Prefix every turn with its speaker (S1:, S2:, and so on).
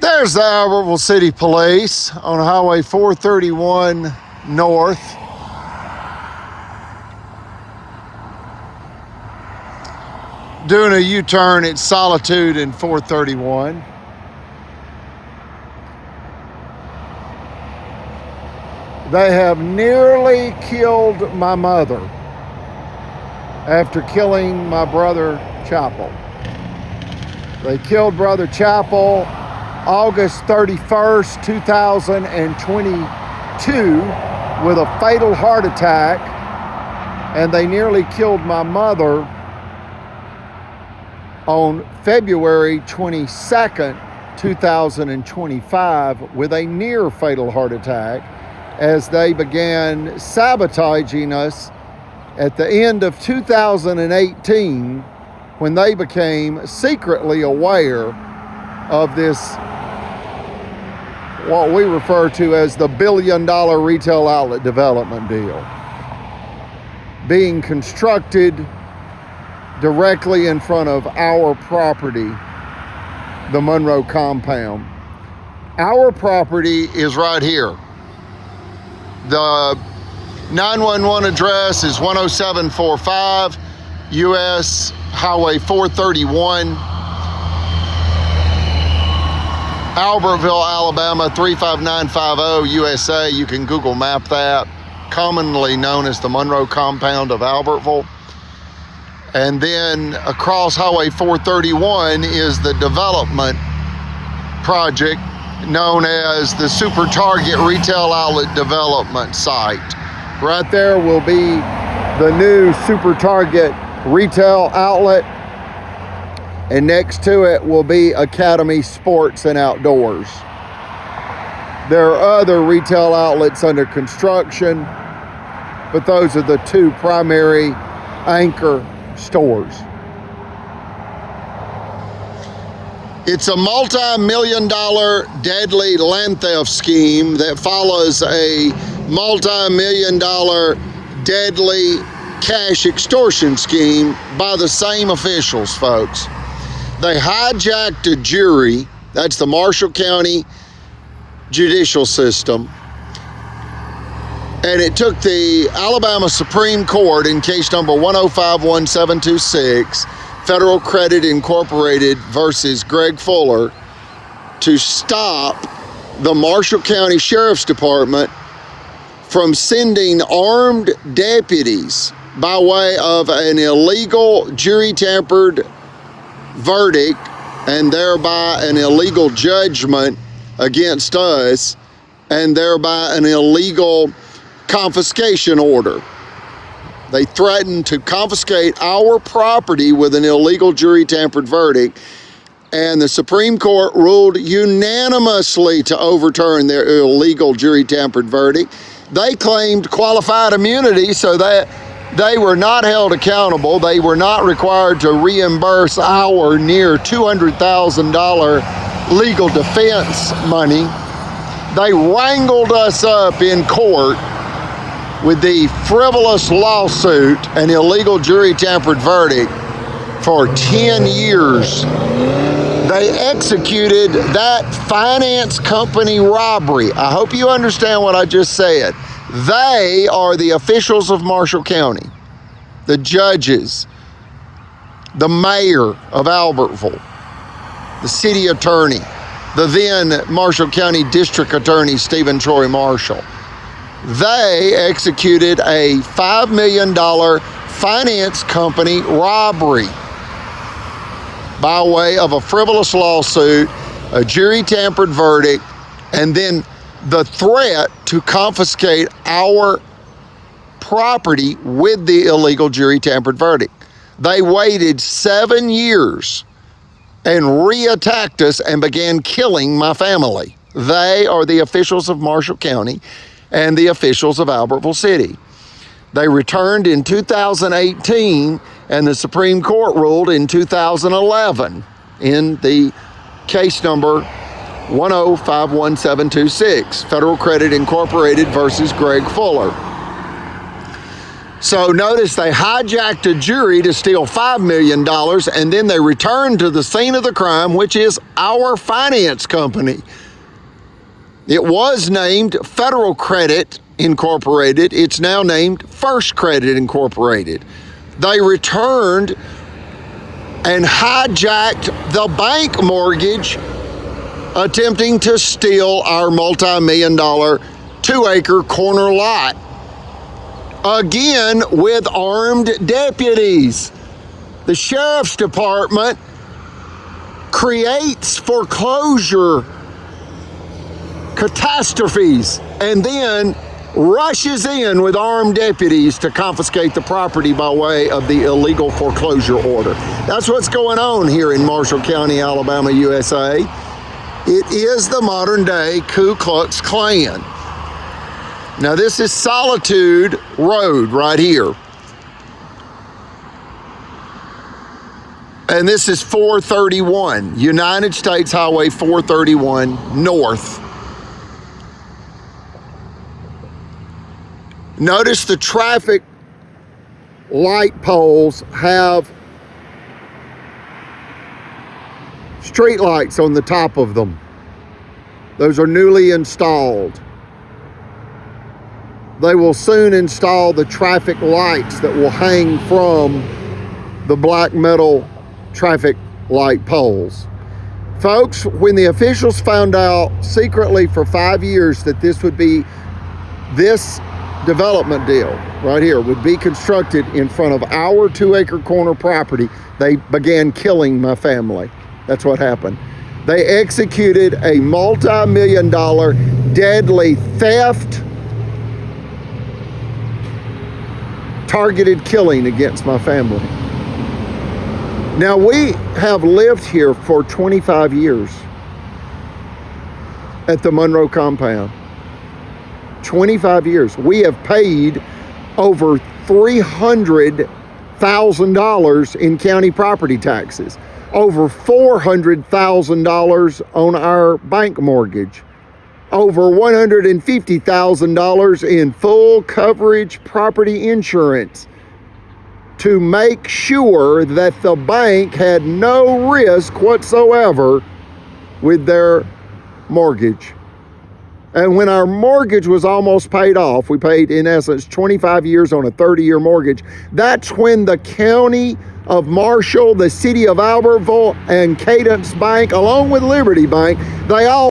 S1: There's the Albertville-City Police on Highway 431 North. Doing a U-turn at Solitude and 431. They have nearly killed my mother after killing my Brother-Chappell. They killed Brother-Chappell August 31st, 2022 with a fatal heart attack, and they nearly killed my mother on February 22nd, 2025 with a near fatal heart attack as they began sabotaging us at the end of 2018 when they became secretly aware of this, what we refer to as the $1 billion retail outlet development deal, being constructed directly in front of our property, the Monroe compound. Our property is right here. The 911 address is 10745 US Highway 431, Albertville, Alabama 35950 USA. You can Google map that, commonly known as the Monroe compound of Albertville. And then across Highway 431 is the development project known as the Super Target Retail Outlet Development Site. Right there will be the new Super Target Retail Outlet, and next to it will be Academy Sports and Outdoors. There are other retail outlets under construction, but those are the two primary anchor stores. It's a multi-million-dollar deadly land theft scheme that follows a multi-million-dollar deadly cash extortion scheme by the same officials, folks. They hijacked a jury, that's the Marshall County judicial system, and it took the Alabama Supreme Court in case number 1051726, Federal Credit Incorporated versus Greg Fuller, to stop the Marshall County Sheriff's Department from sending armed deputies by way of an illegal jury-tampered verdict and thereby an illegal judgment against us and thereby an illegal confiscation order. They threatened to confiscate our property with an illegal jury-tampered verdict, and the Supreme Court ruled unanimously to overturn their illegal jury-tampered verdict. They claimed qualified immunity so that they were not held accountable. They were not required to reimburse our near $200,000 legal defense money. They wrangled us up in court with the frivolous lawsuit and illegal jury-tampered verdict for 10 years. They executed that finance company robbery. I hope you understand what I just said. They are the officials of Marshall County, the judges, the mayor of Albertville, the city attorney, the then Marshall County District Attorney, Stephen Troy Marshall. They executed a $5 million finance company robbery by way of a frivolous lawsuit, a jury-tampered verdict, and then the threat to confiscate our property with the illegal jury-tampered verdict. They waited 7 years and re-attacked us and began killing my family. They are the officials of Marshall County and the officials of Albertville-City. They returned in 2018, and the Supreme Court ruled in 2011 in the case number 1051726, Federal Credit Incorporated versus Greg Fuller. So notice they hijacked a jury to steal $5 million, and then they returned to the scene of the crime, which is our finance company. It was named Federal Credit Incorporated. It's now named First Credit Incorporated. They returned and hijacked the bank mortgage, attempting to steal our multi-million-dollar 2-acre corner lot. Again, with armed deputies. The sheriff's department creates foreclosure catastrophes and then rushes in with armed deputies to confiscate the property by way of the illegal foreclosure order. That's what's going on here in Marshall County, Alabama, USA. It is the modern day Ku Klux Klan. Now this is Solitude Road right here. And this is 431, United States Highway 431 North. Notice the traffic light poles have street lights on the top of them. Those are newly installed. They will soon install the traffic lights that will hang from the black metal traffic light poles. Folks, when the officials found out secretly for 5 years that this development deal right here would be constructed in front of our 2-acre corner property, they began killing my family. That's what happened. They executed a multi-million-dollar deadly theft, targeted killing against my family. Now, we have lived here for 25 years at the Monroe compound. 25 years. We have paid over $300,000 in county property taxes, over $400,000 on our bank mortgage, over $150,000 in full coverage property insurance to make sure that the bank had no risk whatsoever with their mortgage. And when our mortgage was almost paid off, we paid, in essence, 25 years on a 30-year mortgage. That's when the county of Marshall, the city of Albertville, and Cadence Bank, along with Liberty Bank, they all